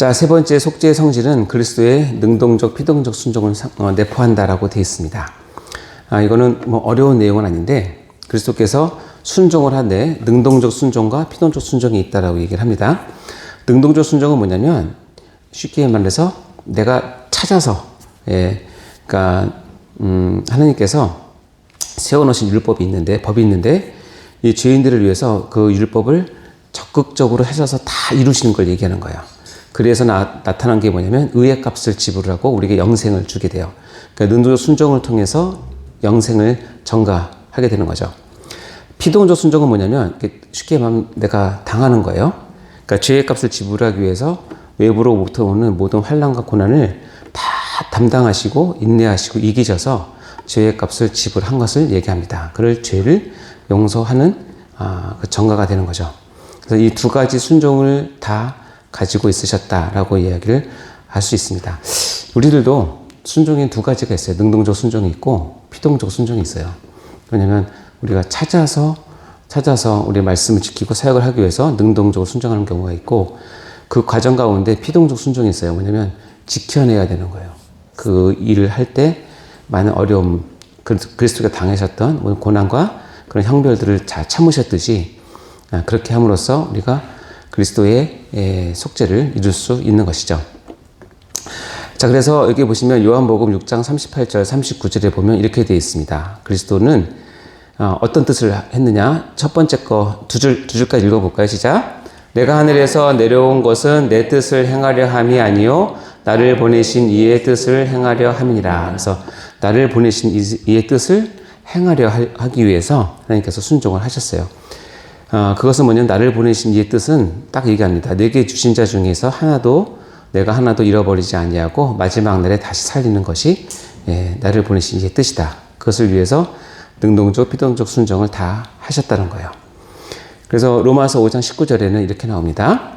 자, 세 번째 속죄의 성질은 그리스도의 능동적, 피동적 순종을 내포한다라고 되어 있습니다. 이거는 뭐 어려운 내용은 아닌데 그리스도께서 순종을 하되 능동적 순종과 피동적 순종이 있다라고 얘기를 합니다. 능동적 순종은 뭐냐면 쉽게 말해서 내가 찾아서, 그러니까 하나님께서 세워놓으신 율법이 있는데, 법이 있는데 이 죄인들을 위해서 그 율법을 적극적으로 하셔서 다 이루시는 걸 얘기하는 거예요. 그래서 나타난 게 뭐냐면 의의 값을 지불하고 우리에게 영생을 주게 돼요. 그러니까 능동적 순종을 통해서 영생을 전가하게 되는 거죠. 피동적 순종은 뭐냐면 쉽게 말하면 내가 당하는 거예요. 그러니까 죄의 값을 지불하기 위해서 외부로부터 오는 모든 환난과 고난을 다 담당하시고 인내하시고 이기셔서 죄의 값을 지불한 것을 얘기합니다. 그럴 죄를 용서하는 그 전가가 되는 거죠. 그래서 이 두 가지 순종을 다 가지고 있으셨다라고 이야기를 할 수 있습니다. 우리들도 순종이 두 가지가 있어요. 능동적 순종이 있고 피동적 순종이 있어요. 왜냐하면 우리가 찾아서 우리 말씀을 지키고 사역을 하기 위해서 능동적으로 순종하는 경우가 있고 그 과정 가운데 피동적 순종이 있어요. 뭐냐면 지켜내야 되는 거예요. 그 일을 할 때 많은 어려움, 그리스도가 당하셨던 고난과 그런 형벌들을 잘 참으셨듯이 그렇게 함으로써 우리가 그리스도의 속죄를 이룰 수 있는 것이죠. 자, 그래서 여기 보시면 요한복음 6장 38절 39절에 보면 이렇게 되어 있습니다. 그리스도는 어떤 뜻을 했느냐? 첫 번째 거 두 줄까지 읽어볼까요? 시작. 내가 하늘에서 내려온 것은 내 뜻을 행하려 함이 아니요 나를 보내신 이의 뜻을 행하려 함이니라. 그래서 나를 보내신 이의 뜻을 행하려 하기 위해서 하나님께서 순종을 하셨어요. 그것은 뭐냐면 나를 보내신 이의 뜻은 딱 얘기합니다. 내게 주신 자 중에서 내가 하나도 잃어버리지 아니하고 마지막 날에 다시 살리는 것이 나를 보내신 이의 뜻이다. 그것을 위해서 능동적, 피동적 순종을 다 하셨다는 거예요. 그래서 로마서 5장 19절에는 이렇게 나옵니다.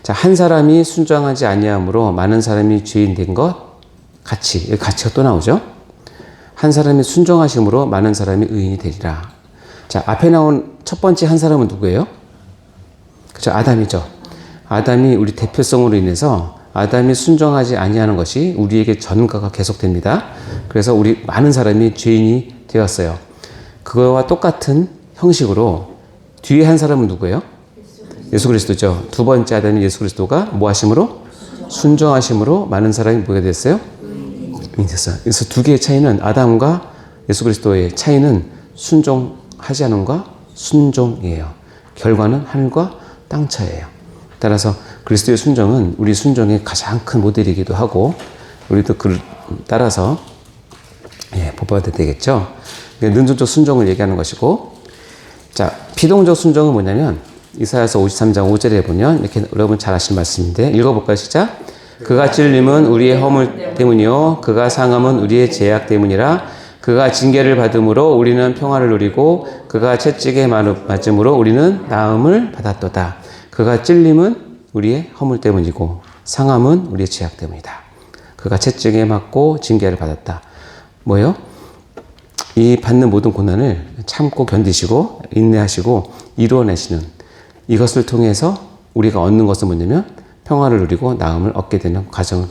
자, 한 사람이 순종하지 아니함으로 많은 사람이 죄인 된 것 같이, 여기 가치가 또 나오죠. 한 사람이 순종하심으로 많은 사람이 의인이 되리라. 자, 앞에 나온 첫 번째 한 사람은 누구예요? 그렇죠, 아담이죠. 아담이 우리 대표성으로 인해서 아담이 순종하지 아니하는 것이 우리에게 전가가 계속됩니다. 그래서 우리 많은 사람이 죄인이 되었어요. 그거와 똑같은 형식으로 뒤에 한 사람은 누구예요? 예수 그리스도죠. 두 번째 아담인 예수 그리스도가 뭐 하심으로? 순종하심으로 많은 사람이 뭐가 됐어요? 의인이 됐어요. 그래서 두 개의 차이는 아담과 예수 그리스도의 차이는 순종하지 않음과 순종이에요. 결과는 하늘과 땅 차이예요. 따라서 그리스도의 순종은 우리 순종의 가장 큰 모델이기도 하고 우리도 그를 따라서 복받아야 되겠죠. 능동적 순종을 얘기하는 것이고, 자, 피동적 순종은 뭐냐면 이사야서 53장 5절에 보면 이렇게 여러분 잘 아시는 말씀인데 읽어볼까요? 시작. 그가 찔림은 우리의 허물 때문이요 그가 상함은 우리의 죄악 때문이라. 그가 징계를 받음으로 우리는 평화를 누리고 그가 채찍에 맞음으로 우리는 나음을 받았도다. 그가 찔림은 우리의 허물 때문이고 상함은 우리의 죄악 때문이다. 그가 채찍에 맞고 징계를 받았다. 뭐예요? 이 받는 모든 고난을 참고 견디시고 인내하시고 이루어내시는 이것을 통해서 우리가 얻는 것은 뭐냐면 평화를 누리고 나음을 얻게 되는 과정을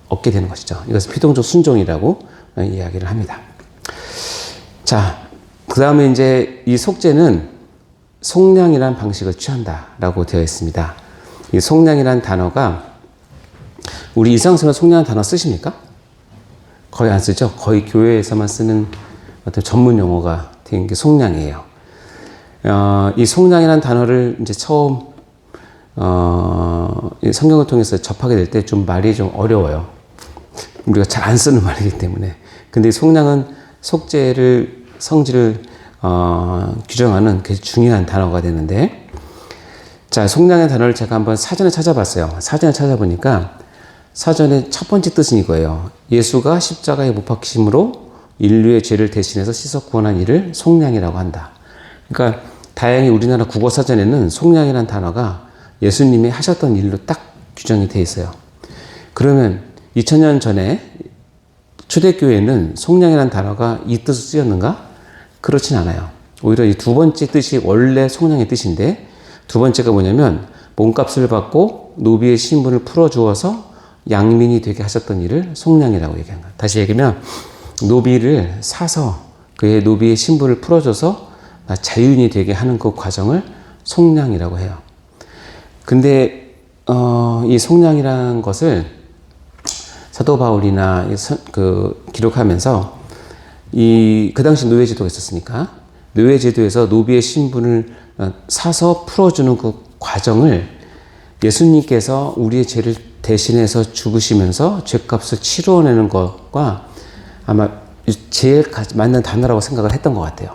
얻게 되는 것이죠. 이것을 피동적 순종이라고 이야기를 합니다. 자, 그 다음에 이제 이 속죄는 속량이라는 방식을 취한다라고 되어 있습니다. 이 속량이라는 단어가 우리 일상생활 속량이라는 단어 쓰십니까? 거의 안 쓰죠. 거의 교회에서만 쓰는 어떤 전문 용어가 된 게 속량이에요. 이 속량이라는 단어를 이제 처음 성경을 통해서 접하게 될 때 좀 말이 좀 어려워요. 우리가 잘 안 쓰는 말이기 때문에. 근데 속량은 속죄를 성질을 규정하는 그 중요한 단어가 되는데, 자, 속량의 단어를 제가 한번 사전에 찾아봤어요. 사전에 찾아보니까 사전의 첫 번째 뜻은 이거예요. 예수가 십자가에 못 박히심으로 인류의 죄를 대신해서 씻어 구원한 일을 속량이라고 한다. 그러니까 다행히 우리나라 국어사전에는 속량이라는 단어가 예수님이 하셨던 일로 딱 규정이 돼 있어요. 그러면 2000년 전에 초대교회는 속량이라는 단어가 이 뜻을 쓰였는가? 그렇진 않아요. 오히려 이 두 번째 뜻이 원래 속량의 뜻인데 두 번째가 뭐냐면 몸값을 받고 노비의 신분을 풀어주어서 양민이 되게 하셨던 일을 속량이라고 얘기한 거예요. 다시 얘기하면 노비를 사서 그의 노비의 신분을 풀어줘서 자유인이 되게 하는 그 과정을 속량이라고 해요. 근데 이 속량이라는 것을 사도 바울이나 기록하면서 그 당시 노예제도가 있었으니까 노예제도에서 노비의 신분을 사서 풀어주는 그 과정을 예수님께서 우리의 죄를 대신해서 죽으시면서 죄값을 치루어내는 것과 아마 제일 맞는 단어라고 생각을 했던 것 같아요.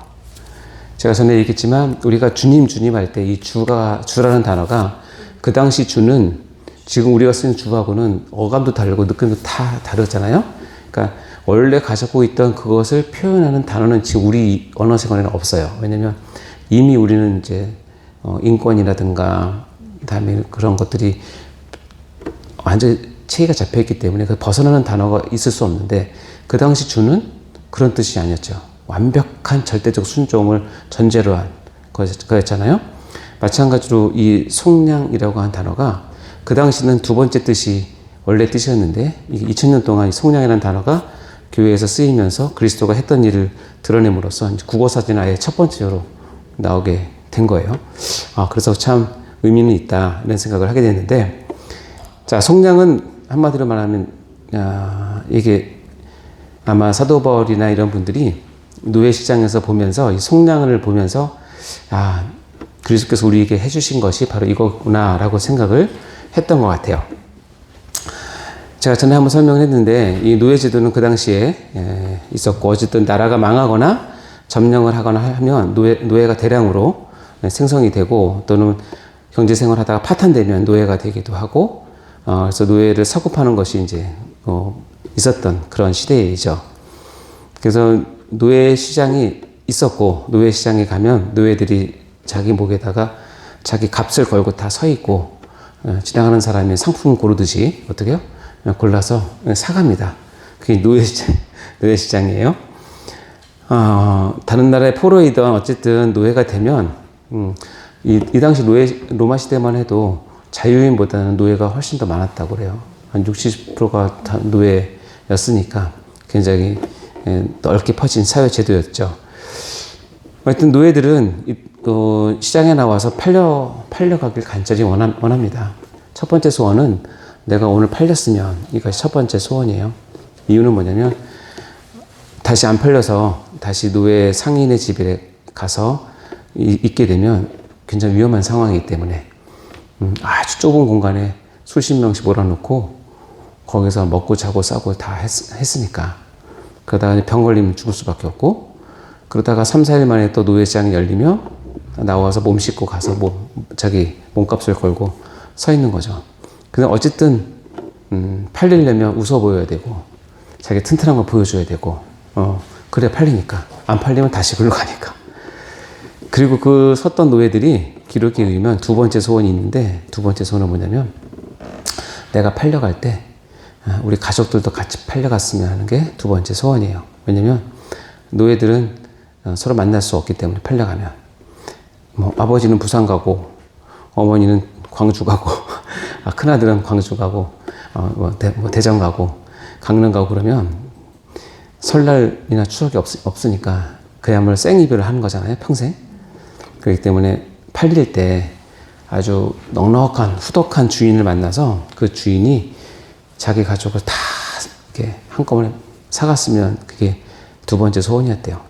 제가 전에 얘기했지만 우리가 주님 할 때 이 주라는 단어가 그 당시 주는 지금 우리가 쓰는 주하고는 어감도 다르고 느낌도 다 다르잖아요. 그러니까 원래 가지고 있던 그것을 표현하는 단어는 지금 우리 언어 생활에는 없어요. 왜냐면 이미 우리는 이제 인권이라든가 그다음에 그런 것들이 완전히 체계가 잡혀있기 때문에 그 벗어나는 단어가 있을 수 없는데 그 당시 주는 그런 뜻이 아니었죠. 완벽한 절대적 순종을 전제로 한 거였잖아요. 마찬가지로 이 속량이라고 한 단어가 그 당시는 두 번째 뜻이 원래 뜻이었는데 2000년 동안 이 속량이라는 단어가 교회에서 쓰이면서 그리스도가 했던 일을 드러냄으로써 국어사전에 아예 첫 번째로 나오게 된 거예요. 그래서 참 의미는 있다 이런 생각을 하게 됐는데, 자, 속량은 한마디로 말하면 이게 아마 사도 바울이나 이런 분들이 노예 시장에서 보면서 이 속량을 보면서 그리스도께서 우리에게 해주신 것이 바로 이거구나라고 생각을 했던 것 같아요. 제가 전에 한번 설명을 했는데 이 노예제도는 그 당시에 있었고, 어쨌든 나라가 망하거나 점령을 하거나 하면 노예가 대량으로 생성이 되고, 또는 경제생활 하다가 파탄되면 노예가 되기도 하고, 그래서 노예를 사고파는 것이 이제 있었던 그런 시대이죠. 그래서 노예 시장이 있었고, 노예 시장에 가면 노예들이 자기 목에다가 자기 값을 걸고 다 서 있고, 지나가는 사람이 상품 고르듯이 어떻게 해요? 골라서 사갑니다. 그게 노예 시장이에요. 다른 나라의 포로이던 어쨌든 노예가 되면 이 당시 로마 시대만 해도 자유인보다는 노예가 훨씬 더 많았다고 그래요. 한 60%가 다 노예였으니까 굉장히 넓게 퍼진 사회 제도였죠. 하여튼 노예들은 시장에 나와서 팔려가길 간절히 원합니다. 첫 번째 소원은 내가 오늘 팔렸으면, 이것이 첫 번째 소원이에요. 이유는 뭐냐면 다시 안 팔려서 다시 노예 상인의 집에 가서 있게 되면 굉장히 위험한 상황이기 때문에 아주 좁은 공간에 수십 명씩 몰아놓고 거기서 먹고 자고 싸고 다 했으니까, 그러다가 병 걸리면 죽을 수밖에 없고, 그러다가 3, 4일 만에 또 노예시장이 열리며 나와서 몸 씻고 가서 자기 몸값을 걸고 서 있는 거죠. 근데 어쨌든 팔리려면 웃어 보여야 되고 자기 튼튼한 걸 보여줘야 되고 그래야 팔리니까. 안 팔리면 다시 글로 가니까. 그리고 그 섰던 노예들이 기록에 의하면 두 번째 소원이 있는데, 두 번째 소원은 뭐냐면 내가 팔려갈 때 우리 가족들도 같이 팔려갔으면 하는 게 두 번째 소원이에요. 왜냐면 노예들은 서로 만날 수 없기 때문에 팔려가면 아버지는 부산 가고 어머니는 광주 가고 큰아들은 광주 가고 대전 가고 강릉 가고 그러면 설날이나 추석이 없으니까 그야말로 생이별을 하는 거잖아요, 평생. 그렇기 때문에 팔릴 때 아주 넉넉한 후덕한 주인을 만나서 그 주인이 자기 가족을 다 이렇게 한꺼번에 사갔으면 그게 두 번째 소원이었대요.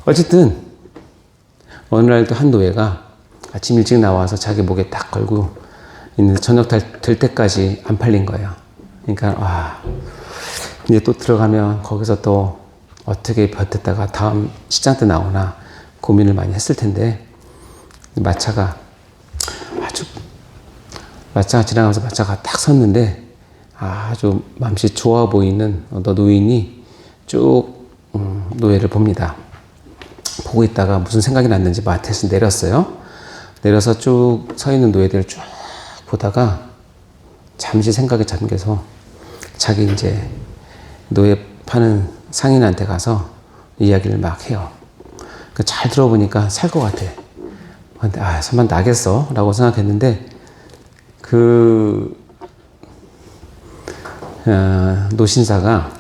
어쨌든 어느 날도 한 노예가 아침 일찍 나와서 자기 목에 딱 걸고 있는데 저녁 될 때까지 안 팔린 거예요. 그러니까 이제 또 들어가면 거기서 또 어떻게 버텼다가 다음 시장 때 나오나 고민을 많이 했을 텐데, 마차가 지나가면서 마차가 딱 섰는데 아주 맘씨 좋아 보이는 노인이 쭉 노예를 봅니다. 보고 있다가 무슨 생각이 났는지 마트에서 내렸어요. 내려서 쭉 서 있는 노예들을 쭉 보다가 잠시 생각에 잠겨서 자기 이제 노예 파는 상인한테 가서 이야기를 막 해요. 잘 들어보니까 살 것 같아. 근데 설마 나겠어? 라고 생각했는데 그 노신사가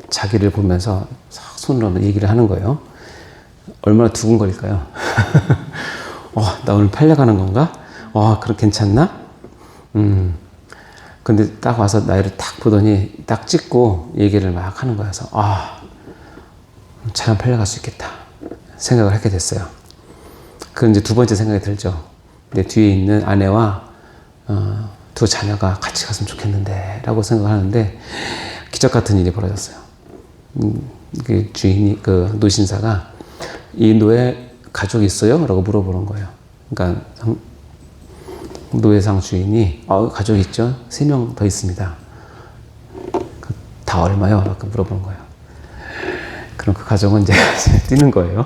자기를 보면서 손으로 얘기를 하는 거예요. 얼마나 두근거릴까요? 나 오늘 팔려가는 건가? 그럼 괜찮나? 근데 딱 와서 나이를 딱 보더니 딱 찍고 얘기를 막 하는 거여서 잘 팔려갈 수 있겠다 생각을 하게 됐어요. 그 이제 두 번째 생각이 들죠. 내 뒤에 있는 아내와 두 자녀가 같이 갔으면 좋겠는데 라고 생각하는데 기적 같은 일이 벌어졌어요. 그 주인이, 그 노신사가 이 노예 가족이 있어요? 라고 물어보는 거예요. 그러니까 노예상 주인이 가족이 있죠? 3명 더 있습니다. 다 얼마요? 라고 물어보는 거예요. 그럼 그 가족은 이제 뛰는 거예요.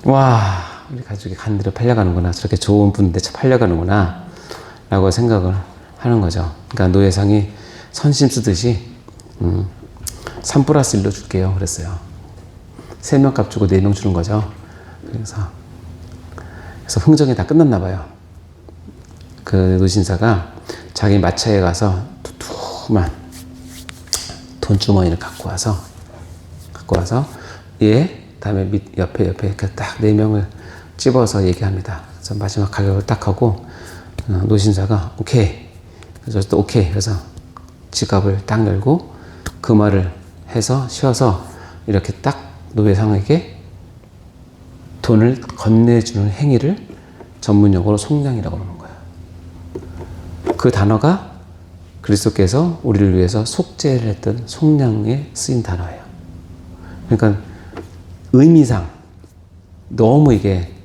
와, 우리 가족이 간대로 팔려가는구나. 저렇게 좋은 분인데 팔려가는구나 라고 생각을 하는 거죠. 그러니까 노예상이 선심 쓰듯이 3+1로 줄게요 그랬어요. 3명 값 주고 4명 주는 거죠. 그래서 흥정이 다 끝났나 봐요. 그 노신사가 자기 마차에 가서 두툼한 돈주머니를 갖고 와서 다음에 옆에 이렇게 딱 4명을 찝어서 얘기합니다. 그래서 마지막 가격을 딱 하고 노신사가 오케이. 그래서 또 오케이. 그래서 지갑을 딱 열고 그 말을 해서 쉬어서 이렇게 딱 노예상에게 돈을 건네주는 행위를 전문용어로 속량이라고 하는 거예요. 그 단어가 그리스도께서 우리를 위해서 속죄를 했던 속량에 쓰인 단어예요. 그러니까 의미상 너무 이게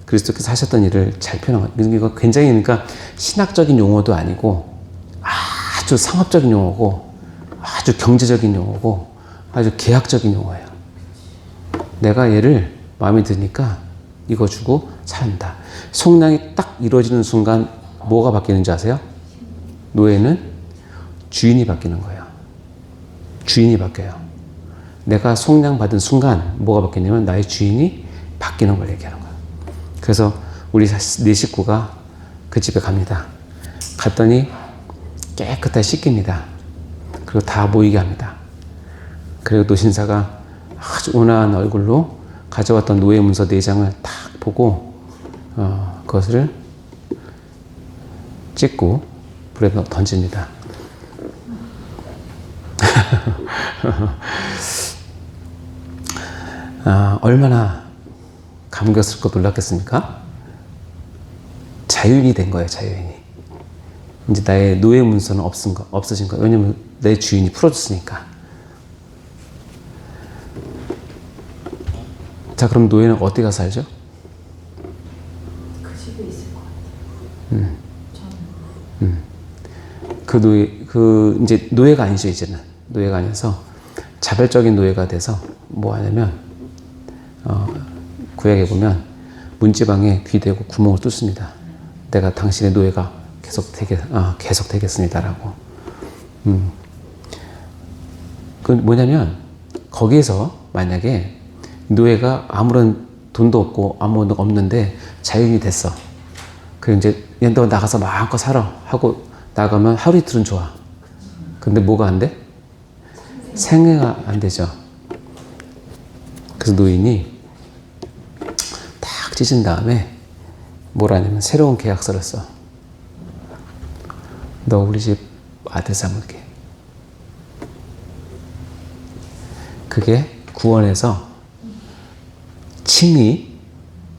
그리스도께서 하셨던 일을 잘 표현한 거예요. 이거 굉장히 그러니까 신학적인 용어도 아니고 아주 상업적인 용어고 아주 경제적인 용어고 아주 계약적인 용어예요. 내가 얘를 마음에 드니까 이거 주고 산다. 속량이 딱 이루어지는 순간 뭐가 바뀌는지 아세요? 노예는 주인이 바뀌는 거예요. 주인이 바뀌어요. 내가 속량받은 순간 뭐가 바뀌냐면 나의 주인이 바뀌는 걸 얘기하는 거예요. 그래서 우리 4식구가 그 집에 갑니다. 갔더니 깨끗하게 씻깁니다. 그리고 다 모이게 합니다. 그리고 노신사가 아주 온화한 얼굴로 가져왔던 노예 문서 4장을 딱 보고 그것을 찍고 불에 던집니다. 얼마나 감격스럽고 놀랐겠습니까? 자유인이 된 거예요, 자유인이. 이제 나의 노예 문서는 없어진 거예요. 왜냐면 내 주인이 풀어줬으니까. 자, 그럼 노예는 어디 가서 살죠? 그 집에 있을 것 같아요. 이제 노예가 아니죠, 이제는. 노예가 아니어서 자발적인 노예가 돼서 뭐 하냐면, 구약에 보면 문지방에 귀대고 구멍을 뚫습니다. 내가 당신의 노예가 계속 되겠습니다라고. 그 뭐냐면, 거기에서 만약에 노예가 아무런 돈도 없고 아무것도 없는데 자유인이 됐어. 그리고 이제 너 나가서 마음껏 살아 하고 나가면 하루 이틀은 좋아. 근데 뭐가 안 돼? 생애가 안 되죠. 그래서 노인이 딱 찢은 다음에 뭐라 하냐면 새로운 계약서를 써. 너 우리 집 아들 삼을게. 그게 구원에서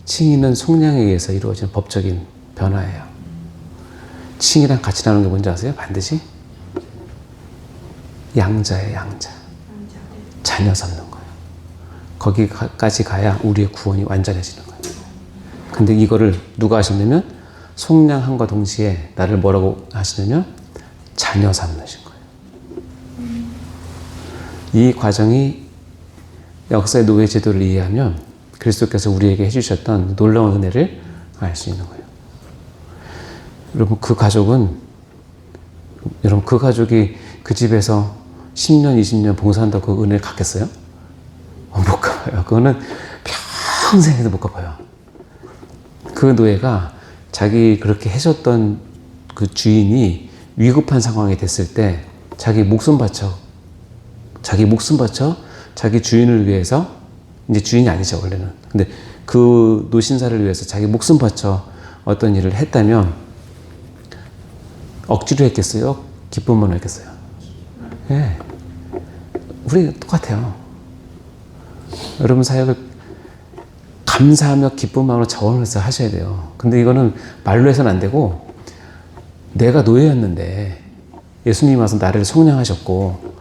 칭의는 속량에 의해서 이루어진 법적인 변화예요. 칭의랑 같이 나오는 게 뭔지 아세요? 반드시 양자예요, 양자. 자녀 삼는 거예요. 거기까지 가야 우리의 구원이 완전해지는 거예요. 근데 이거를 누가 하셨냐면 속량함과 동시에 나를 뭐라고 하시냐면 자녀 삼으신 거예요. 이 과정이 역사의 노예 제도를 이해하면 그리스도께서 우리에게 해주셨던 놀라운 은혜를 알 수 있는 거예요. 여러분, 그 가족이 그 집에서 10년, 20년 봉사한다고 그 은혜를 갖겠어요? 못 갚아요. 그거는 평생에도 못 갚아요. 그 노예가 자기 그렇게 해줬던 그 주인이 위급한 상황이 됐을 때 자기 목숨 바쳐 자기 주인을 위해서, 이제 주인이 아니죠 원래는, 근데 그 노신사를 위해서 자기 목숨 바쳐 어떤 일을 했다면 억지로 했겠어요? 기쁨으로 했겠어요? 예. 우리 똑같아요. 여러분 사역을 감사하며 기쁜 마음으로 자원해서 하셔야 돼요. 근데 이거는 말로 해서는 안 되고, 내가 노예였는데 예수님이 와서 나를 속량하셨고,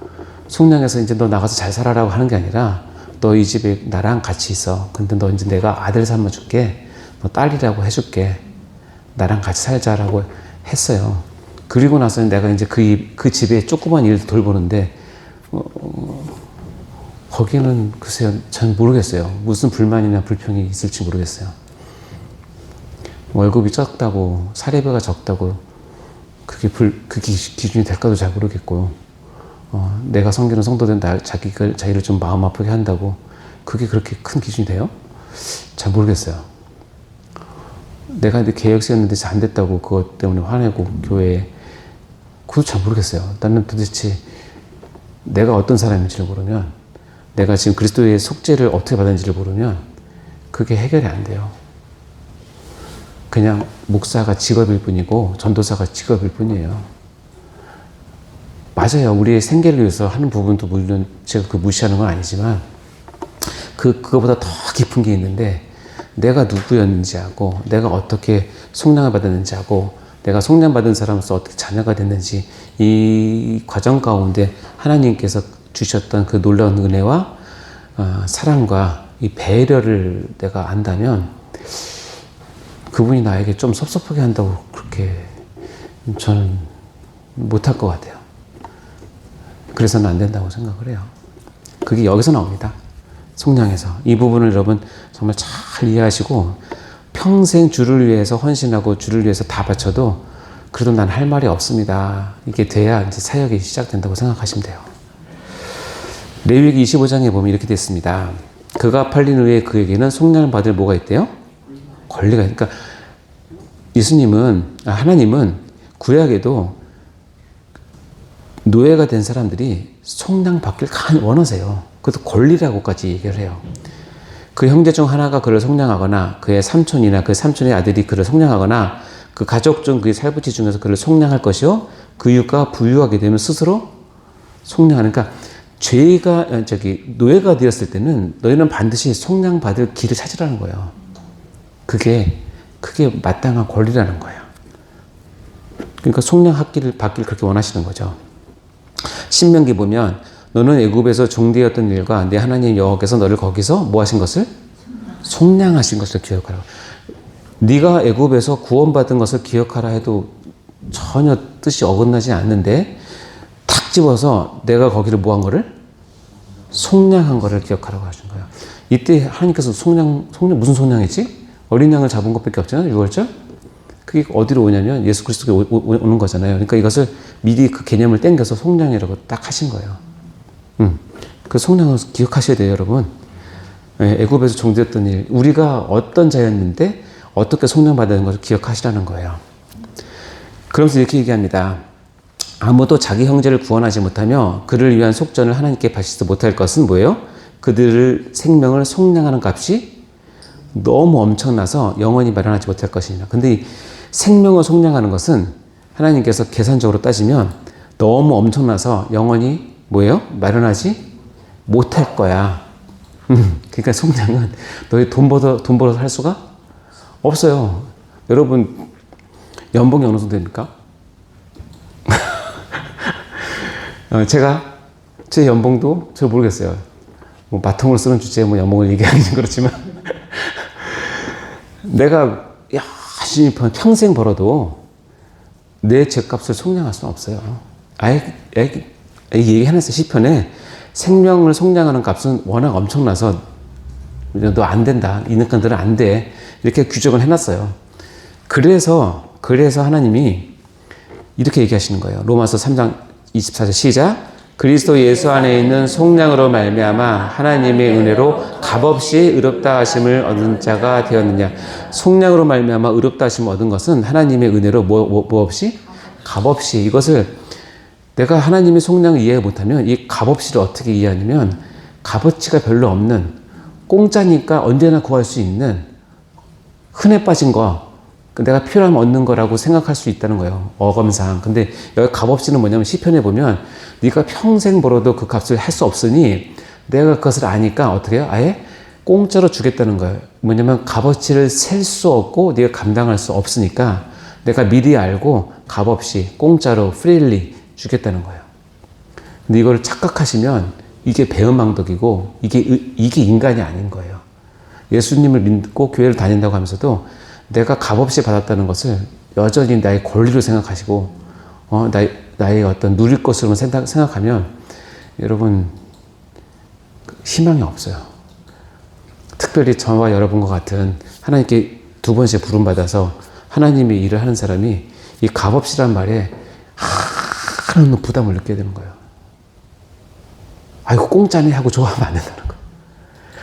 속량해서 이제 너 나가서 잘 살아라고 하는 게 아니라, 너 이 집에 나랑 같이 있어. 근데 너 이제 내가 아들 삼아줄게. 너 딸이라고 해줄게. 나랑 같이 살자라고 했어요. 그리고 나서는 내가 이제 그 집에 조그만 일도 돌보는데, 거기는 글쎄요, 전 모르겠어요. 무슨 불만이나 불평이 있을지 모르겠어요. 월급이 적다고, 사례비가 적다고, 그게 기준이 될까도 잘 모르겠고, 내가 섬기는 성도들은 자기를 좀 마음 아프게 한다고, 그게 그렇게 큰 기준이 돼요? 잘 모르겠어요. 내가 이제 계획 세웠는데 잘 안 됐다고 그것 때문에 화내고 교회에, 그것도 잘 모르겠어요. 나는 도대체 내가 어떤 사람인지를 모르면, 내가 지금 그리스도의 속죄를 어떻게 받았는지를 모르면 그게 해결이 안 돼요. 그냥 목사가 직업일 뿐이고 전도사가 직업일 뿐이에요. 맞아요. 우리의 생계를 위해서 하는 부분도 물론 제가 그 무시하는 건 아니지만, 그거보다 더 깊은 게 있는데, 내가 누구였는지 하고, 내가 어떻게 속량을 받았는지 하고, 내가 속량받은 사람으로서 어떻게 자녀가 됐는지, 이 과정 가운데 하나님께서 주셨던 그 놀라운 은혜와 사랑과 이 배려를 내가 안다면, 그분이 나에게 좀 섭섭하게 한다고 그렇게 저는 못할 것 같아요. 그래서는 안 된다고 생각을 해요. 그게 여기서 나옵니다. 속량에서. 이 부분을 여러분 정말 잘 이해하시고, 평생 주를 위해서 헌신하고 주를 위해서 다 바쳐도 그래도 난 할 말이 없습니다. 이게 돼야 이제 사역이 시작된다고 생각하시면 돼요. 레위기 25장에 보면 이렇게 되어 있습니다. 그가 팔린 후에 그에게는 속량을 받을 뭐가 있대요? 권리가. 그러니까 하나님은 구약에도 노예가 된 사람들이 속량 받길 간절히 원하세요. 그것도 권리라고까지 얘기를 해요. 그 형제 중 하나가 그를 속량하거나, 그의 삼촌이나 그 삼촌의 아들이 그를 속량하거나, 그 가족 중 그의 살부치 중에서 그를 속량할 것이요, 그 이웃가 부유하게 되면 스스로 속량하는. 그러니까 노예가 되었을 때는 너희는 반드시 속량받을 길을 찾으라는 거예요. 그게 마땅한 권리라는 거예요. 그러니까 속량받기를 그렇게 원하시는 거죠. 신명기 보면, 너는 애굽에서 종되었던 일과 내 하나님 여호와께서 너를 거기서 뭐 하신 것을? 속량하신 것을 기억하라. 네가 애굽에서 구원받은 것을 기억하라 해도 전혀 뜻이 어긋나지 않는데, 탁 집어서 내가 거기를 뭐 한 거를? 속량한 거를 기억하라고 하신 거예요. 이때 하나님께서 속량 무슨 속량이지? 어린 양을 잡은 것밖에 없잖아요. 6월절. 그게 어디로 오냐면 예수 그리스도께 오는 거잖아요. 그러니까 이것을 미리 그 개념을 땡겨서 속량이라고 딱 하신 거예요. 그 속량을 기억하셔야 돼요, 여러분. 애굽에서 종되었던 일, 우리가 어떤 자였는데 어떻게 속량받는 것을 기억하시라는 거예요. 그러면서 이렇게 얘기합니다. 아무도 자기 형제를 구원하지 못하며 그를 위한 속전을 하나님께 바치지 못할 것은 뭐예요? 그들을 생명을 속량하는 값이 너무 엄청나서 영원히 마련하지 못할 것이니라. 근데 이 생명을 속량하는 것은 하나님께서 계산적으로 따지면 너무 엄청나서 영원히 뭐예요? 마련하지 못할 거야. 그러니까 속량은 너희 돈 벌어서 할 수가 없어요. 여러분 연봉이 어느 정도 됩니까? 제 연봉도 잘 모르겠어요. 뭐 마통으로 쓰는 주제에 뭐 연봉을 얘기하기는 그렇지만 내가 열심히 평생 벌어도 내 죗값을 속량할 수는 없어요. 아예 얘기해놨어요. 시편에 생명을 속량하는 값은 워낙 엄청나서 너 안 된다. 이 인간들은 안 돼. 이렇게 규정을 해놨어요. 그래서 하나님이 이렇게 얘기하시는 거예요. 로마서 3장 24절 시작. 그리스도 예수 안에 있는 속량으로 말미암아 하나님의 은혜로 값없이 의롭다 하심을 얻은 자가 되었느냐. 속량으로 말미암아 의롭다 하심을 얻은 것은 하나님의 은혜로 뭐 없이? 값없이 이것을 내가 하나님의 속량을 이해 못하면 이 값없이를 어떻게 이해하냐면 값어치가 별로 없는 공짜니까 언제나 구할 수 있는 흔해 빠진 거 내가 필요하면 얻는 거라고 생각할 수 있다는 거예요. 어감상. 근데 여기 값없이는 뭐냐면 시편에 보면 네가 평생 벌어도 그 값을 할 수 없으니 내가 그것을 아니까 어떻게 해요? 아예 공짜로 주겠다는 거예요. 뭐냐면 값어치를 셀 수 없고 네가 감당할 수 없으니까 내가 미리 알고 값없이 공짜로 프리리 주겠다는 거예요. 근데 이걸 착각하시면 이게 배은망덕이고 이게 인간이 아닌 거예요. 예수님을 믿고 교회를 다닌다고 하면서도 내가 값없이 받았다는 것을 여전히 나의 권리로 생각하시고 나의 어떤 누릴 것으로만 생각하면 여러분 희망이 없어요. 특별히 저와 여러분과 같은 하나님께 두 번씩 부름받아서 하나님의 일을 하는 사람이 이 값없이란 말에 하나는 부담을 느껴야 되는 거예요. 아이고 공짜네 하고 좋아하면 안 된다는 거예요.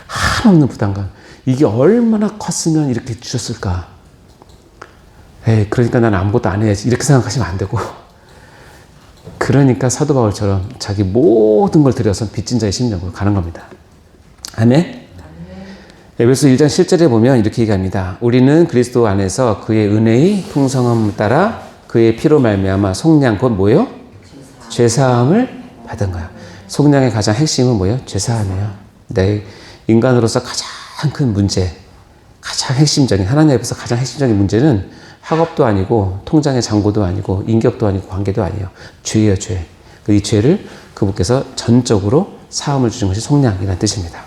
한없는 부담감. 이게 얼마나 컸으면 이렇게 주셨을까. 에이 그러니까 난 아무것도 안 해야지 이렇게 생각하시면 안 되고 그러니까 사도 바울처럼 자기 모든 걸 들여서 빚진 자의 심령으로 가는 겁니다. 아멘. 에베소 1장 7절에 보면 이렇게 얘기합니다. 우리는 그리스도 안에서 그의 은혜의 풍성함을 따라 그의 피로 말미암아 속량 곧 뭐예요? 죄사함을 받은 거야. 속량의 가장 핵심은 뭐예요? 죄사함이에요. 내 인간으로서 가장 큰 문제, 가장 핵심적인 하나님 앞에서 가장 핵심적인 문제는 학업도 아니고 통장의 잔고도 아니고 인격도 아니고 관계도 아니에요. 죄예요, 죄. 이 죄를 그분께서 전적으로 사함을 주신 것이 속량이라는 뜻입니다.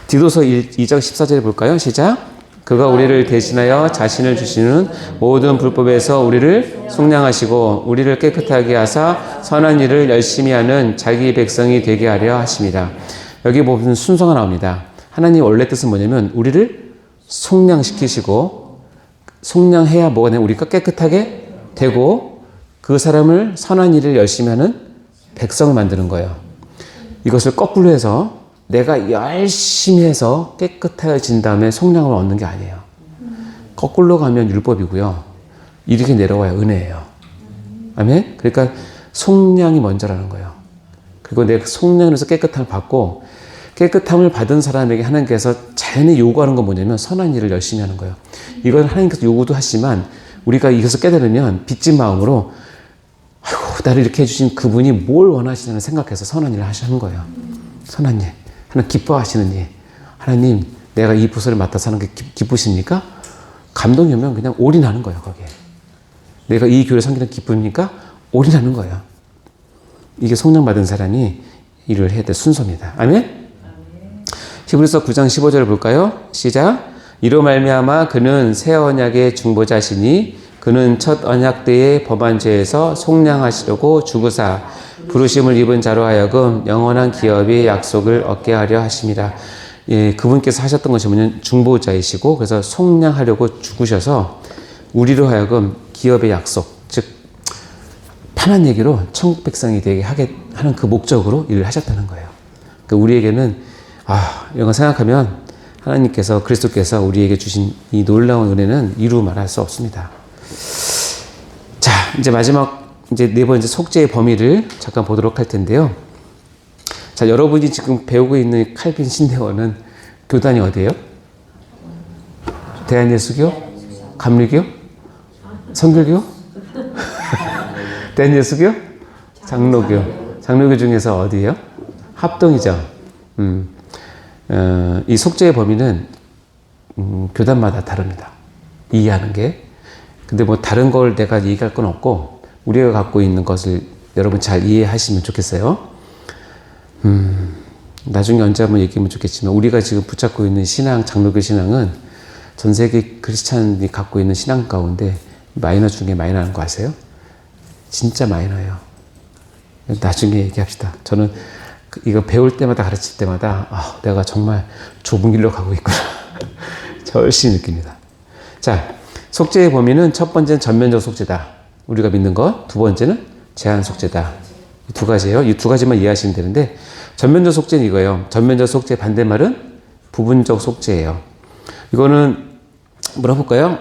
디도서 2장 14절에 볼까요? 시작. 그가 우리를 대신하여 자신을 주시는 모든 불법에서 우리를 속량하시고 우리를 깨끗하게 하사 선한 일을 열심히 하는 자기 백성이 되게 하려 하십니다. 여기 보면 순서가 나옵니다. 하나님 원래 뜻은 뭐냐면 우리를 속량시키시고 속량해야 뭐가 되냐 우리가 깨끗하게 되고 그 사람을 선한 일을 열심히 하는 백성을 만드는 거예요. 이것을 거꾸로 해서 내가 열심히 해서 깨끗해진 다음에 속량을 얻는 게 아니에요. 거꾸로 가면 율법이고요. 이렇게 내려와야 은혜예요. 아멘? 그러니까 속량이 먼저라는 거예요. 그리고 내가 속량에서 깨끗함을 받고 깨끗함을 받은 사람에게 하나님께서 자연히 요구하는 건 뭐냐면 선한 일을 열심히 하는 거예요. 이건 하나님께서 요구도 하시지만 우리가 이것을 깨달으면 빚진 마음으로 아이고 나를 이렇게 해주신 그분이 뭘 원하시냐는 생각해서 선한 일을 하시는 거예요. 선한 일. 하나님 기뻐하시는 일. 하나님 내가 이 부서를 맡아서 하는 게 기쁘십니까? 감동이 오면 그냥 올인하는 거예요. 거기에. 내가 이 교회를 섬기는 기쁨이니까 올인하는 거예요. 이게 속량받은 사람이 일을 해야 될 순서입니다. 아멘? 히브리서 9장 15절을 볼까요? 시작. 이로 말미암아 그는 새 언약의 중보자시니 그는 첫 언약 때의 범한 죄에서 속량하시려고 죽으사 부르심을 입은 자로 하여금 영원한 기업의 약속을 얻게 하려 하십니다. 예, 그분께서 하셨던 것이 뭐냐면 중보자이시고 그래서 속량하려고 죽으셔서 우리로 하여금 기업의 약속, 즉 편한 얘기로 천국 백성이 되게 하는 그 목적으로 일을 하셨다는 거예요. 그러니까 우리에게는 이런 거 생각하면 하나님께서 그리스도께서 우리에게 주신 이 놀라운 은혜는 이루 말할 수 없습니다. 자, 이제 마지막 이제 네 번째 속죄의 범위를 잠깐 보도록 할 텐데요. 자, 여러분이 지금 배우고 있는 칼빈 신대원은 교단이 어디예요? 대한예수교? 감리교? 선교교? 대한예수교? 장로교. 장로교 중에서 어디예요? 합동이죠. 이 속죄의 범위는 교단마다 다릅니다. 이해하는 게. 근데 뭐 다른 걸 내가 얘기할 건 없고 우리가 갖고 있는 것을 여러분 잘 이해하시면 좋겠어요. 나중에 언제 한번 얘기하면 좋겠지만 우리가 지금 붙잡고 있는 신앙, 장로교 신앙은 전 세계 크리스찬이 갖고 있는 신앙 가운데 마이너 중에 마이너한 거 아세요? 진짜 마이너예요. 나중에 얘기합시다. 저는 이거 배울 때마다 가르칠 때마다 내가 정말 좁은 길로 가고 있구나. 절실히 느낍니다. 자, 속죄의 범위는 첫 번째는 전면적 속죄다. 우리가 믿는 것. 두 번째는 제한 속죄다. 이 두 가지예요. 이 두 가지만 이해하시면 되는데 전면적 속죄는 이거예요. 전면적 속죄 반대말은 부분적 속죄예요. 이거는 뭐라 볼까요?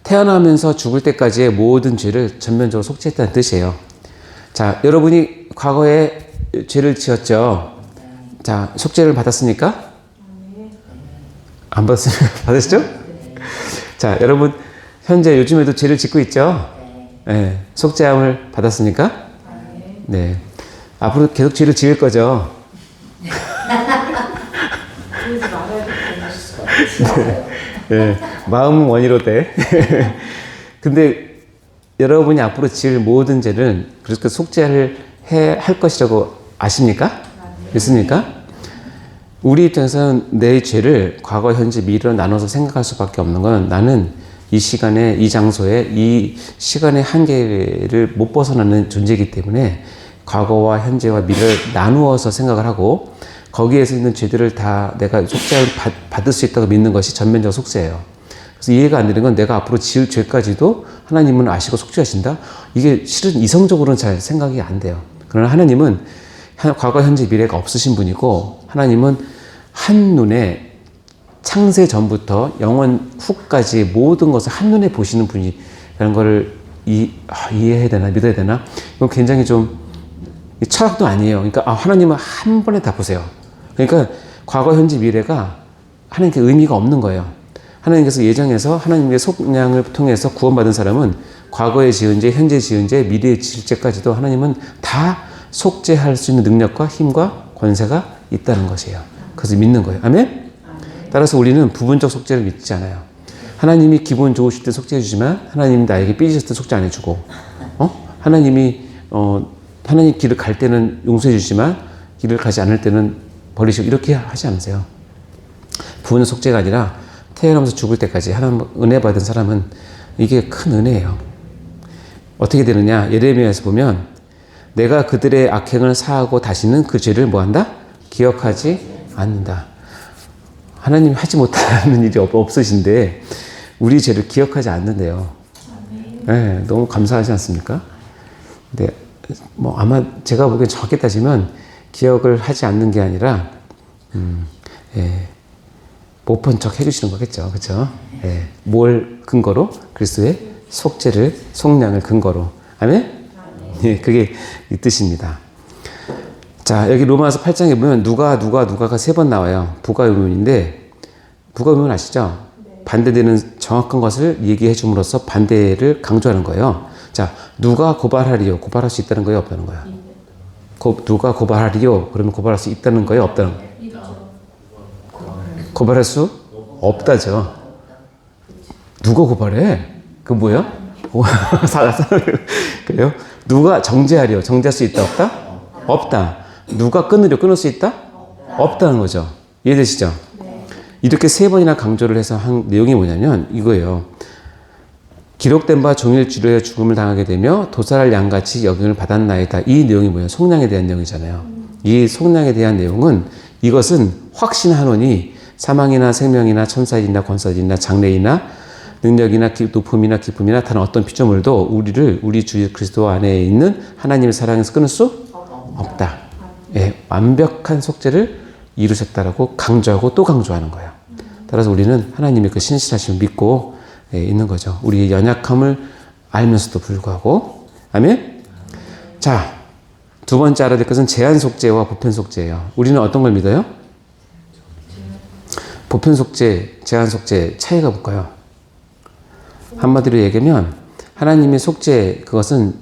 태어나면서 죽을 때까지의 모든 죄를 전면적으로 속죄했다는 뜻이에요. 자, 여러분이 과거에 죄를 지었죠? 자, 속죄를 받았습니까? 안 받았습니까? 받으시죠? 자, 여러분, 현재 요즘에도 죄를 짓고 있죠? 네. 속죄함을 받았습니까? 네. 앞으로 계속 죄를 지을 거죠? 네. 마음은 원이로 돼. 근데 여러분이 앞으로 지을 모든 죄를 그렇게 속죄를 할 것이라고 아십니까? 믿습니까? 우리 입장에서는 내 죄를 과거, 현재, 미래로 나눠서 생각할 수밖에 없는 건 나는 이 시간에, 이 장소에, 이 시간의 한계를 못 벗어나는 존재이기 때문에 과거와 현재와 미래를 나누어서 생각을 하고 거기에서 있는 죄들을 다 내가 속죄를 받을 수 있다고 믿는 것이 전면적 속죄예요. 그래서 이해가 안 되는 건 내가 앞으로 지을 죄까지도 하나님은 아시고 속죄하신다? 이게 실은 이성적으로는 잘 생각이 안 돼요. 그러나 하나님은 과거, 현재, 미래가 없으신 분이고 하나님은 한눈에 창세 전부터 영원 후까지 모든 것을 한눈에 보시는 분이라는 것을 이해해야 되나 믿어야 되나? 이건 굉장히 좀 철학도 아니에요. 그러니까 하나님은 한 번에 다 보세요. 그러니까 과거, 현재, 미래가 하나님께 의미가 없는 거예요. 하나님께서 예정해서 하나님의 속량을 통해서 구원받은 사람은 과거에 지은 죄, 현재 지은 죄, 미래에 지을 죄까지도 하나님은 다 속죄할 수 있는 능력과 힘과 권세가 있다는 것이에요. 그래서 믿는 거예요. 아멘? 따라서 우리는 부분적 속죄를 믿지 않아요. 하나님이 기분 좋으실 때 속죄해 주지만 하나님이 나에게 삐지셨을 때 속죄 안 해주고 하나님이 하나님 길을 갈 때는 용서해 주시지만 길을 가지 않을 때는 버리시고 이렇게 하지 않으세요. 부분적 속죄가 아니라 태어나면서 죽을 때까지 하나님 은혜 받은 사람은 이게 큰 은혜예요. 어떻게 되느냐? 예레미야에서 보면 내가 그들의 악행을 사하고 다시는 그 죄를 뭐한다? 기억하지 않는다. 하나님이 하지 못하는 일이 없으신데 우리 죄를 기억하지 않는데요. 네, 너무 감사하지 않습니까? 근데 아마 제가 보기엔 정확히 따지면 기억을 하지 않는 게 아니라 못 본 척 해주시는 거겠죠. 그렇죠? 뭘 근거로? 그리스도의 속죄를, 속량을 근거로. 아멘? 그게 이 뜻입니다. 자, 여기 로마서 8장에 보면 누가가 3번 나와요. 부가 의문인데, 부가 의문 아시죠? 반대되는 정확한 것을 얘기해 줌으로써 반대를 강조하는 거예요. 자, 누가 고발하리요? 고발할 수 있다는 거예요? 없다는 거예요? 누가 고발하리요? 그러면 고발할 수 있다는 거예요? 없다는 거예요? 고발할 수 없다죠. 누가 고발해? 그 뭐예요? 그래요? 누가 정죄하리요? 정죄할 수 있다? 없다? 없다. 누가 끊으려? 끊을 수 있다? 없다는 거죠. 이해되시죠? 이렇게 3번이나 강조를 해서 한 내용이 뭐냐면 이거예요. 기록된 바 종일 주려에 죽음을 당하게 되며 도살할 양같이 여김을 받았나이다. 이 내용이 뭐예요? 속량에 대한 내용이잖아요. 이 속량에 대한 내용은 이것은 확신하노니 사망이나 생명이나 천사이나 권사이나 장래이나 능력이나 높음이나 기쁨이나 다른 어떤 피조물도 우리를 우리 주 그리스도 안에 있는 하나님의 사랑에서 끊을 수 없다. 완벽한 속죄를 이루셨다라고 강조하고 또 강조하는 거예요. 따라서 우리는 하나님의 그 신실하심을 믿고 있는 거죠. 우리의 연약함을 알면서도 불구하고. 아멘? 자, 두 번째 알아야 될 것은 제한 속죄와 보편 속죄예요. 우리는 어떤 걸 믿어요? 보편 속죄, 제한 속죄 차이가 뭘까요? 한마디로 얘기하면 하나님의 속죄 그것은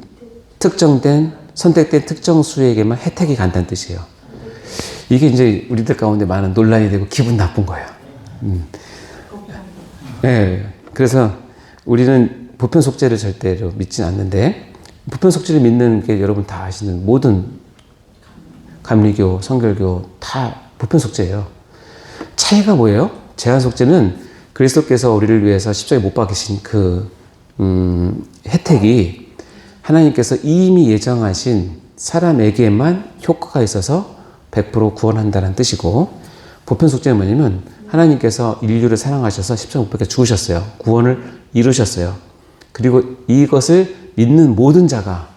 특정된 선택된 특정 수에게만 혜택이 간다는 뜻이에요. 이게 이제 우리들 가운데 많은 논란이 되고 기분 나쁜 거예요. 그래서 우리는 보편 속죄를 절대로 믿지는 않는데 보편 속죄를 믿는 게 여러분 다 아시는 모든 감리교, 성결교 다 보편 속죄예요. 차이가 뭐예요? 제한 속죄는 그리스도께서 우리를 위해서 십자가에 못 박히신 그 혜택이 하나님께서 이미 예정하신 사람에게만 효과가 있어서 100% 구원한다는 뜻이고 보편 속죄는 뭐냐면 하나님께서 인류를 사랑하셔서 십자가 못 박혀 죽으셨어요. 구원을 이루셨어요. 그리고 이것을 믿는 모든 자가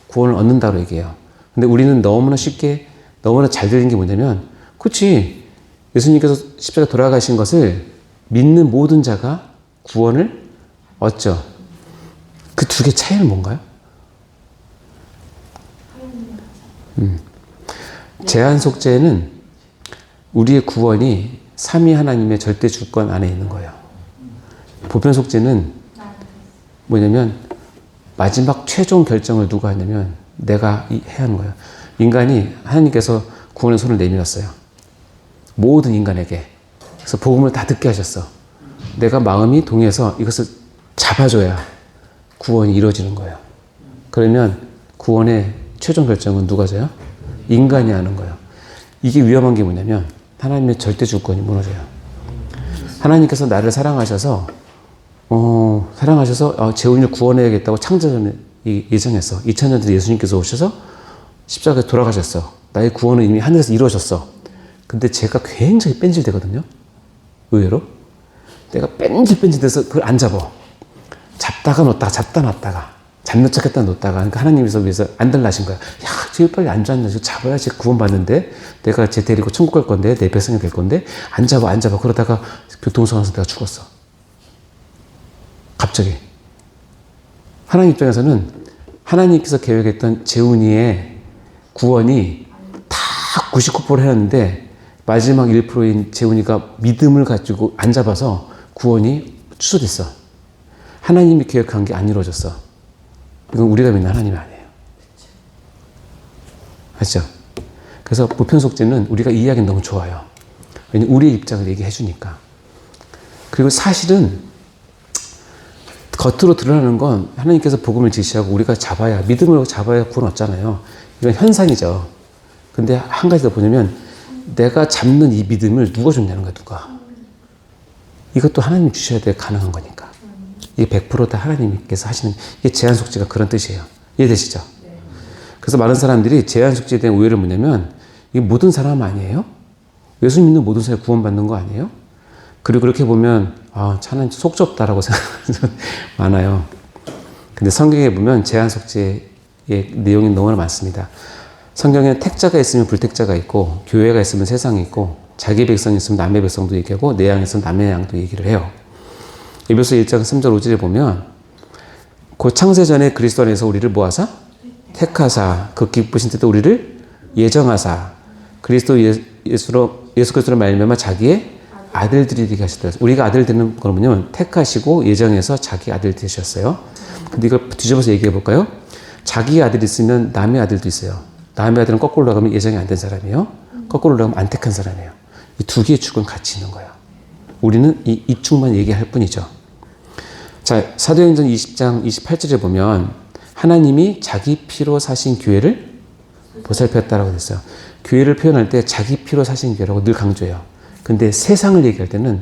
구원을 얻는다고 얘기해요. 근데 우리는 너무나 쉽게 너무나 잘 들린 게 뭐냐면 그렇지 예수님께서 십자가 돌아가신 것을 믿는 모든 자가 구원을 어쩌? 그 두 개 차이는 뭔가요? 제한 속죄는 우리의 구원이 삼위 하나님의 절대 주권 안에 있는 거예요. 보편 속죄는 뭐냐면 마지막 최종 결정을 누가 하냐면 내가 해야 하는 거예요. 인간이 하나님께서 구원의 손을 내밀었어요. 모든 인간에게. 그래서 복음을 다 듣게 하셨어. 내가 마음이 동해서 이것을 잡아줘야 구원이 이루어지는 거예요. 그러면 구원의 최종 결정은 누가 져요? 인간이 하는 거예요. 이게 위험한 게 뭐냐면 하나님의 절대 주권이 무너져요. 하나님께서 나를 사랑하셔서 재혼을 구원해야겠다고 창조전에 예정했어. 2000년 전에 예수님께서 오셔서 십자가에 돌아가셨어. 나의 구원은 이미 하늘에서 이루어졌어. 근데 제가 굉장히 뺀질되거든요. 의외로. 내가 뺀질돼서 그걸 안 잡아. 잡다가 놓다가 잡다 놨다가 잡는 척했다 놓다가 그러니까 하나님께서 위해서 안달나신 거야. 야, 제일 빨리 안 잡냐. 잡아야지 구원받는데 내가 쟤 데리고 천국 갈 건데 내 백성이 될 건데 안 잡아 그러다가 교통사고에서 내가 죽었어. 갑자기. 하나님 입장에서는 하나님께서 계획했던 재훈이의 구원이 다 99%를 해놨는데 마지막 1%인 재훈이가 믿음을 가지고 안 잡아서 구원이 취소됐어. 하나님이 계획한 게 안 이루어졌어. 이건 우리가 믿는 하나님이 아니에요. 아시죠? 그래서 보편 속죄는 우리가 이해하기는 너무 좋아요. 왜냐면 우리의 입장을 얘기해 주니까. 그리고 사실은 겉으로 드러나는 건 하나님께서 복음을 지시하고 우리가 믿음으로 잡아야 구원 얻잖아요. 이건 현상이죠. 근데 한 가지 더 보냐면 내가 잡는 이 믿음을 누가 줬냐는 거야, 누가. 이것도 하나님 주셔야 돼, 가능한 거니까. 이게 100%다 하나님께서 하시는, 이게 제한 속죄가 그런 뜻이에요. 이해되시죠? 그래서 많은 사람들이 제한 속죄에 대한 오해를 뭐냐면 이게 모든 사람 아니에요? 예수 믿는 모든 사람이 구원받는 거 아니에요? 그리고 그렇게 보면 하나님 속 좁다라고 생각하는 사람 많아요. 근데 성경에 보면 제한 속죄의 내용이 너무나 많습니다. 성경에는 택자가 있으면 불택자가 있고 교회가 있으면 세상이 있고 자기 백성이 있으면 남의 백성도 얘기하고 내 양이 있으면 남의 양도 얘기를 해요. 에베소 1장 3절 5절에 보면 곧 창세전에 그리스도 안에서 우리를 모아사 택하사 그 기쁘신 뜻도 우리를 예정하사 예수 그리스도로 말미암아 자기의 아들들이 되게 하셨다. 우리가 아들 되는 건 뭐냐면 택하시고 예정해서 자기 아들 되셨어요. 근데 이걸 뒤집어서 얘기해 볼까요? 자기 아들이 있으면 남의 아들도 있어요. 남의 아들은 거꾸로 올라가면 예정이 안 된 사람이에요. 거꾸로 올라가면 안 택한 사람이에요. 이 두 개의 축은 같이 있는 거예요. 우리는 이 축만 얘기할 뿐이죠. 자, 사도행전 20장 28절에 보면 하나님이 자기 피로 사신 교회를 보살폈다라고 됐어요. 교회를 표현할 때 자기 피로 사신 교회라고 늘 강조해요. 근데 세상을 얘기할 때는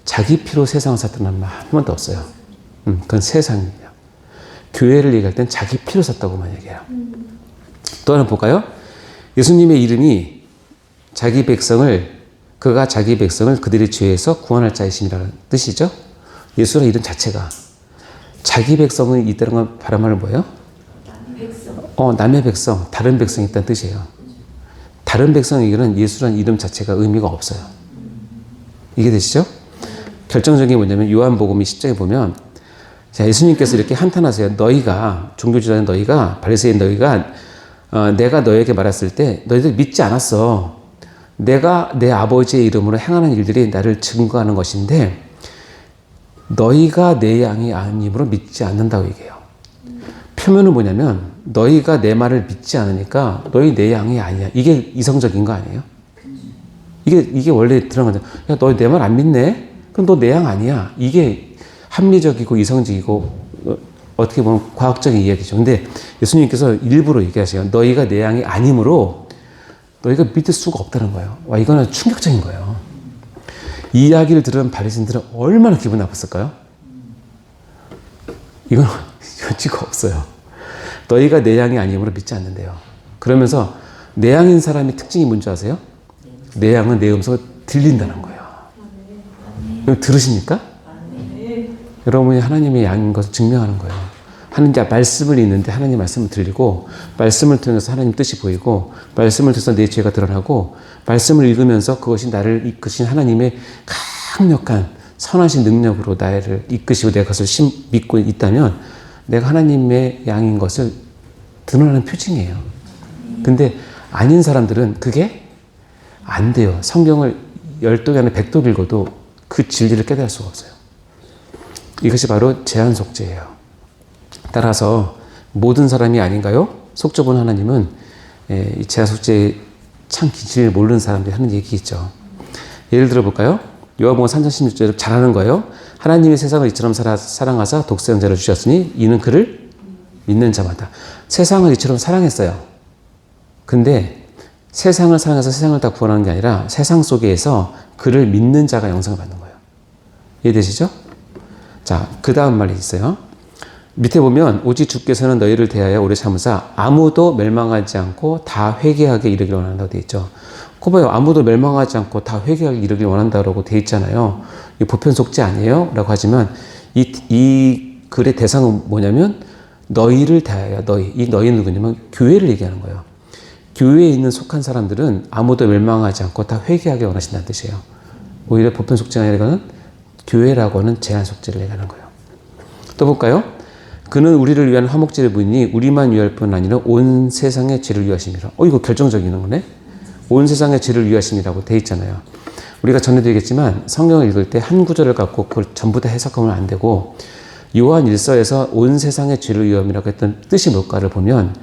자기 피로 세상을 샀다는 말 한 번도 없어요. 그건 세상이에요. 교회를 얘기할 땐 자기 피로 샀다고만 얘기해요. 또 하나 볼까요? 예수님의 이름이 그가 자기 백성을 그들의 죄에서 구원할 자이심이라는 뜻이죠. 예수라는 이름 자체가 자기 백성이 있다는 건 바람하는 뭐예요? 남의 백성, 다른 백성이 있다는 뜻이에요. 다른 백성에게는 예수라는 이름 자체가 의미가 없어요. 이게 되시죠? 결정적인 게 뭐냐면 요한복음 10장에 보면 자, 예수님께서 이렇게 한탄하세요. 종교지도자는 너희가 바리새인 너희가 내가 너에게 말했을 때 너희들 믿지 않았어. 내가 내 아버지의 이름으로 행하는 일들이 나를 증거하는 것인데 너희가 내 양이 아님으로 믿지 않는다고 얘기해요. 표면은 뭐냐면 너희가 내 말을 믿지 않으니까 너희 내 양이 아니야. 이게 이성적인 거 아니에요? 이게 원래 들어간 거죠. 야, 너 내 말 안 믿네? 그럼 너 내 양 아니야. 이게 합리적이고 이성적이고 어떻게 보면 과학적인 이야기죠. 근데 예수님께서 일부러 얘기하세요. 너희가 내 양이 아니므로 너희가 믿을 수가 없다는 거예요. 와, 이거는 충격적인 거예요. 이 이야기를 들은 바리새인들은 얼마나 기분 나빴을까요? 이건 여지가 없어요. 너희가 내 양이 아니므로 믿지 않는데요. 그러면서 내 양인 사람의 특징이 뭔지 아세요? 내 양은 내 음성을 들린다는 거예요. 들으십니까? 여러분이 하나님의 양인 것을 증명하는 거예요. 하나님 말씀을 읽는데 하나님 말씀을 들리고 말씀을 통해서 하나님 뜻이 보이고 말씀을 통해서 내 죄가 드러나고 말씀을 읽으면서 그것이 나를 이끄신 하나님의 강력한 선하신 능력으로 나를 이끄시고 내가 그것을 믿고 있다면 내가 하나님의 양인 것을 드러나는 표징이에요. 근데 아닌 사람들은 그게 안 돼요. 성경을 10독이 아니라 100독 읽어도 그 진리를 깨달을 수가 없어요. 이것이 바로 제한 속죄예요. 따라서 모든 사람이 아닌가요? 속죄본 하나님은 이 제한 속죄의 참 진리를 모르는 사람들이 하는 얘기겠죠. 예를 들어 볼까요? 요한복음 3장 16절을 잘하는 거예요. 하나님이 세상을 이처럼 사랑하사 독생자를 주셨으니 이는 그를 믿는 자마다. 세상을 이처럼 사랑했어요. 근데 세상을 사랑해서 세상을 다 구원하는 게 아니라 세상 속에서 그를 믿는 자가 영생을 받는 거예요. 이해되시죠? 자, 그 다음 말이 있어요. 밑에 보면 오직 주께서는 너희를 대하여 오래 참으사 아무도 멸망하지 않고 다 회개하게 이르기를 원한다고 되어 있죠. 그 봐요. 아무도 멸망하지 않고 다 회개하게 이르기를 원한다고 되어 있잖아요. 이 보편 속죄 아니에요? 라고 하지만 이 글의 대상은 뭐냐면 너희를 대하여 너희. 이 너희는 누구냐면 교회를 얘기하는 거예요. 교회에 있는 속한 사람들은 아무도 멸망하지 않고 다 회개하게 원하신다는 뜻이에요. 오히려 보편 속죄가 아니라 교회라고 하는 제한 속죄를 얘기하는 거예요. 또 볼까요? 그는 우리를 위한 화목제를 부이니 우리만 위할 뿐 아니라 온 세상의 죄를 위하심이라. 이거 결정적인 거네. 온 세상의 죄를 위하심이라고 돼 있잖아요. 우리가 전에도 얘기했지만 성경을 읽을 때 한 구절을 갖고 그걸 전부 다 해석하면 안 되고 요한 1서에서 온 세상의 죄를 위함이라고 했던 뜻이 뭘까를 보면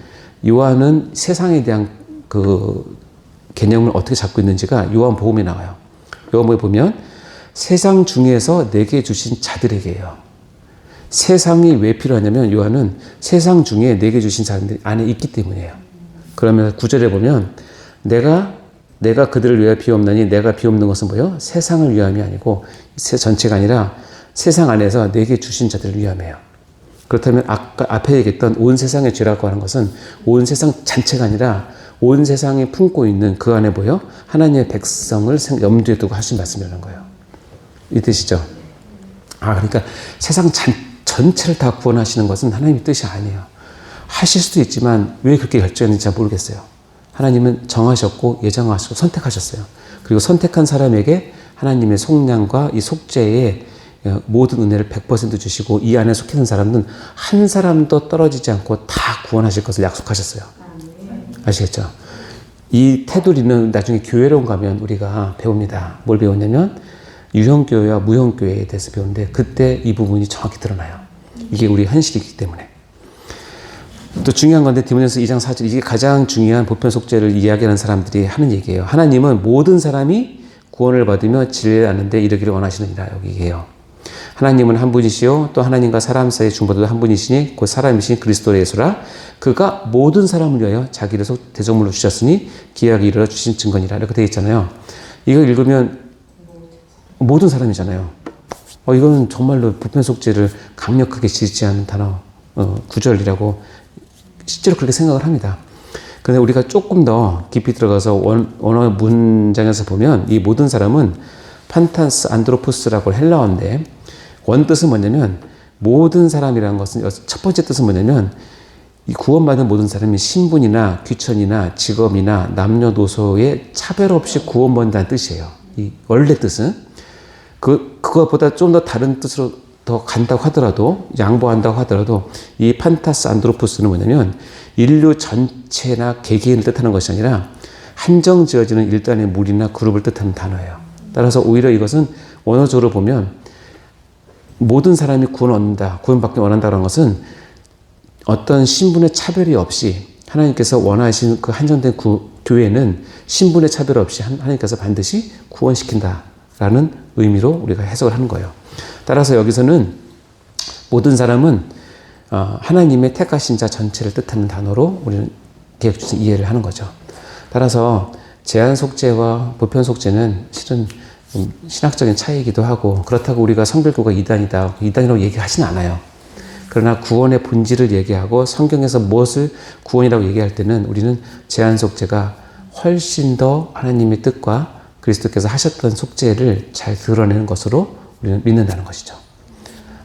요한은 세상에 대한 그 개념을 어떻게 잡고 있는지가 요한복음에 나와요. 요한복음에 보면 세상 중에서 내게 주신 자들에게요. 세상이 왜 필요하냐면 요한은 세상 중에 내게 주신 자들이 안에 있기 때문이에요. 그러면 9절에 보면 내가 그들을 위하여 비옵나니 내가 비옵는 것은 뭐예요? 세상을 위함이 아니고 전체가 아니라 세상 안에서 내게 주신 자들을 위함이에요. 그렇다면 아까 앞에 얘기했던 온 세상의 죄라고 하는 것은 온 세상 전체가 아니라 온 세상이 품고 있는 그 안에 뭐예요? 하나님의 백성을 염두에 두고 하신 말씀이라는 거예요. 이 뜻이죠. 그러니까 세상 전체를 다 구원하시는 것은 하나님의 뜻이 아니에요. 하실 수도 있지만 왜 그렇게 결정했는지 잘 모르겠어요. 하나님은 정하셨고 예정하시고 선택하셨어요. 그리고 선택한 사람에게 하나님의 속량과 이 속죄의 모든 은혜를 100% 주시고 이 안에 속해 있는 사람은 한 사람도 떨어지지 않고 다 구원하실 것을 약속하셨어요. 아시겠죠? 이 테두리는 나중에 교회로 가면 우리가 배웁니다. 뭘 배웠냐면 유형교회와 무형교회에 대해서 배우는데 그때 이 부분이 정확히 드러나요. 이게 우리 현실이기 때문에. 또 중요한 건데 디모데전서 2장 4절 이게 가장 중요한 보편 속죄를 이야기하는 사람들이 하는 얘기예요. 하나님은 모든 사람이 구원을 받으며 진리를 아는 데 이르기를 원하시느니라 여기에요. 하나님은 한 분이시요 또 하나님과 사람 사이의 중보자도 한 분이시니 그 사람이신 그리스도 예수라 그가 모든 사람을 위하여 자기를 대속물로 주셨으니 기약에 이르러 주신 증거니라 이렇게 되어 있잖아요. 이걸 읽으면 모든 사람이잖아요. 이거는 정말로 보편 속죄를 강력하게 지지하는 단어 구절이라고 실제로 그렇게 생각을 합니다. 그런데 우리가 조금 더 깊이 들어가서 원어 문장에서 보면 이 모든 사람은 판타스 안드로포스라고 헬라어인데 원뜻은 뭐냐면 모든 사람이라는 것은 첫 번째 뜻은 뭐냐면 이 구원받은 모든 사람이 신분이나 귀천이나 직업이나 남녀노소의 차별 없이 구원받는다는 뜻이에요. 이 원래 뜻은 그것보다 좀 더 다른 뜻으로 더 간다고 하더라도 양보한다고 하더라도 이 판타스 안드로포스는 뭐냐면 인류 전체나 개개인을 뜻하는 것이 아니라 한정 지어지는 일단의 무리나 그룹을 뜻하는 단어예요. 따라서 오히려 이것은 원어적으로 보면 모든 사람이 구원받기 원한다는 것은 어떤 신분의 차별이 없이 하나님께서 원하신 그 한정된 교회는 신분의 차별 없이 하나님께서 반드시 구원시킨다라는 의미로 우리가 해석을 하는 거예요. 따라서 여기서는 모든 사람은 하나님의 택하신 자 전체를 뜻하는 단어로 우리는 개혁주의는 이해를 하는 거죠. 따라서 제한 속죄와 보편 속죄는 실은 신학적인 차이이기도 하고 그렇다고 우리가 성별교가 이단이라고 얘기하진 않아요. 그러나 구원의 본질을 얘기하고 성경에서 무엇을 구원이라고 얘기할 때는 우리는 제한 속죄가 훨씬 더 하나님의 뜻과 그리스도께서 하셨던 속죄를 잘 드러내는 것으로 우리는 믿는다는 것이죠.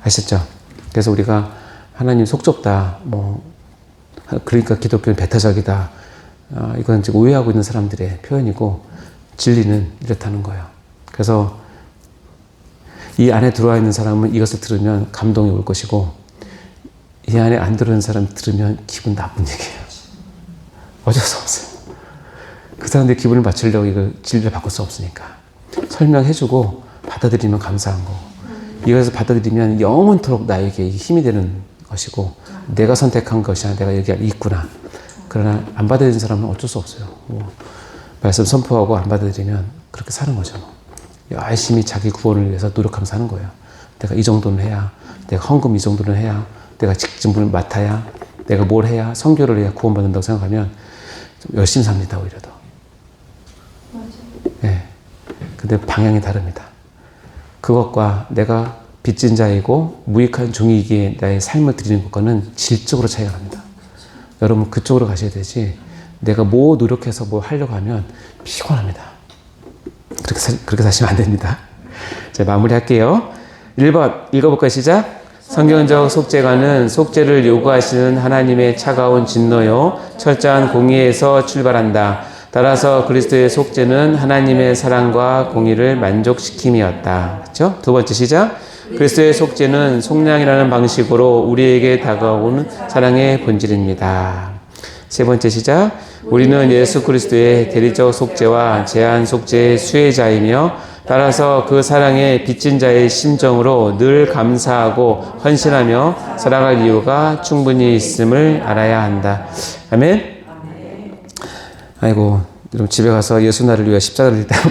아셨죠? 그래서 우리가 하나님 속 좁다, 그러니까 기독교는 배타적이다. 이건 지금 오해하고 있는 사람들의 표현이고 진리는 이렇다는 거예요. 그래서 이 안에 들어와 있는 사람은 이것을 들으면 감동이 올 것이고, 이 안에 안 들어오는 사람 들으면 기분 나쁜 얘기예요. 어쩔 수 없어요. 그 사람들 기분을 맞추려고 이걸 진리를 바꿀 수 없으니까. 설명해주고 받아들이면 감사한 거고, 이것을 받아들이면 영원토록 나에게 힘이 되는 것이고, 내가 선택한 것이 아니라 내가 여기 있구나. 그러나 안 받아들이는 사람은 어쩔 수 없어요. 말씀 선포하고 안 받아들이면 그렇게 사는 거죠. 열심히 자기 구원을 위해서 노력하면서 사는 거예요. 내가 이 정도는 해야, 내가 헌금 이 정도는 해야, 내가 직분을 맡아야, 내가 뭘 해야, 선교를 해야 구원받는다고 생각하면 좀 열심히 삽니다, 오히려 더. 맞아요. 네. 근데 방향이 다릅니다. 그것과 내가 빚진 자이고 무익한 종이기에 나의 삶을 드리는 것과는 질적으로 차이가 납니다. 여러분 그쪽으로 가셔야 되지, 내가 뭐 노력해서 뭐 하려고 하면 피곤합니다. 그렇게 사시면 안 됩니다. 자, 마무리할게요. 1번 읽어볼까요? 시작. 성경적 속죄관은 속죄를 요구하시는 하나님의 차가운 진노요 철저한 공의에서 출발한다. 따라서 그리스도의 속죄는 하나님의 사랑과 공의를 만족시킴이었다. 그렇죠? 두 번째 시작. 그리스도의 속죄는 속량이라는 방식으로 우리에게 다가오는 사랑의 본질입니다. 세 번째 시작. 우리는 예수 그리스도의 대리적 속죄와 제한 속죄의 수혜자이며 따라서 그 사랑에 빚진 자의 심정으로 늘 감사하고 헌신하며 살아갈 이유가 충분히 있음을 알아야 한다. 아멘. 아이고, 여러분 집에 가서 예수 나를 위해 십자가를 떼고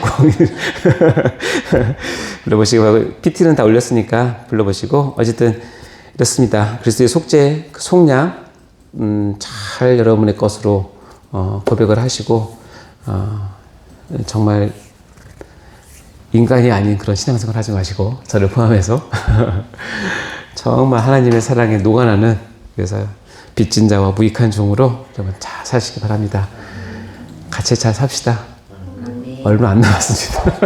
불러보시기 바라고, PT는 다 올렸으니까 불러보시고, 어쨌든 이렇습니다. 그리스도의 속죄, 속량 잘 여러분의 것으로 고백을 하시고, 정말 인간이 아닌 그런 신앙생활 하지 마시고, 저를 포함해서 정말 하나님의 사랑에 녹아나는, 그래서 빚진 자와 무익한 종으로 여러분 잘 사시기 바랍니다. 같이 잘 삽시다. 얼마 안 남았습니다.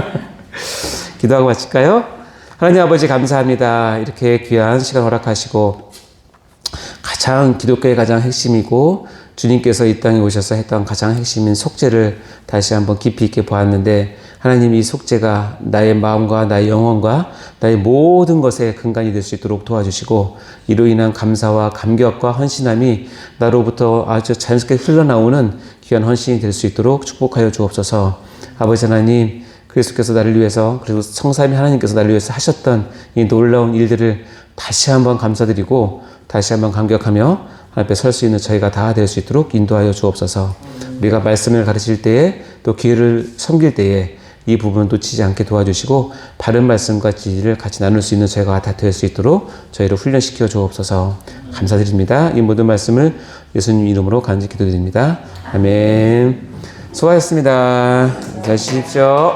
기도하고 마칠까요? 하나님 아버지 감사합니다. 이렇게 귀한 시간 허락하시고, 기독교의 가장 핵심이고 주님께서 이 땅에 오셔서 했던 가장 핵심인 속죄를 다시 한번 깊이 있게 보았는데, 하나님 이 속죄가 나의 마음과 나의 영혼과 나의 모든 것의 근간이 될 수 있도록 도와주시고, 이로 인한 감사와 감격과 헌신함이 나로부터 아주 자연스럽게 흘러나오는 귀한 헌신이 될 수 있도록 축복하여 주옵소서. 아버지 하나님, 그리스도께서 나를 위해서, 그리고 성삼위 하나님께서 나를 위해서 하셨던 이 놀라운 일들을 다시 한번 감사드리고 다시 한번 감격하며 하나님 앞에 설 수 있는 저희가 다 될 수 있도록 인도하여 주옵소서. 우리가 말씀을 가르칠 때에, 또 기회를 섬길 때에 이 부분을 놓치지 않게 도와주시고, 바른 말씀과 진리를 같이 나눌 수 있는 저희가 다 될 수 있도록 저희를 훈련시켜 주옵소서. 감사드립니다. 이 모든 말씀을 예수님 이름으로 간절히 기도드립니다. 아멘. 수고하셨습니다. 잘 쉬십시오.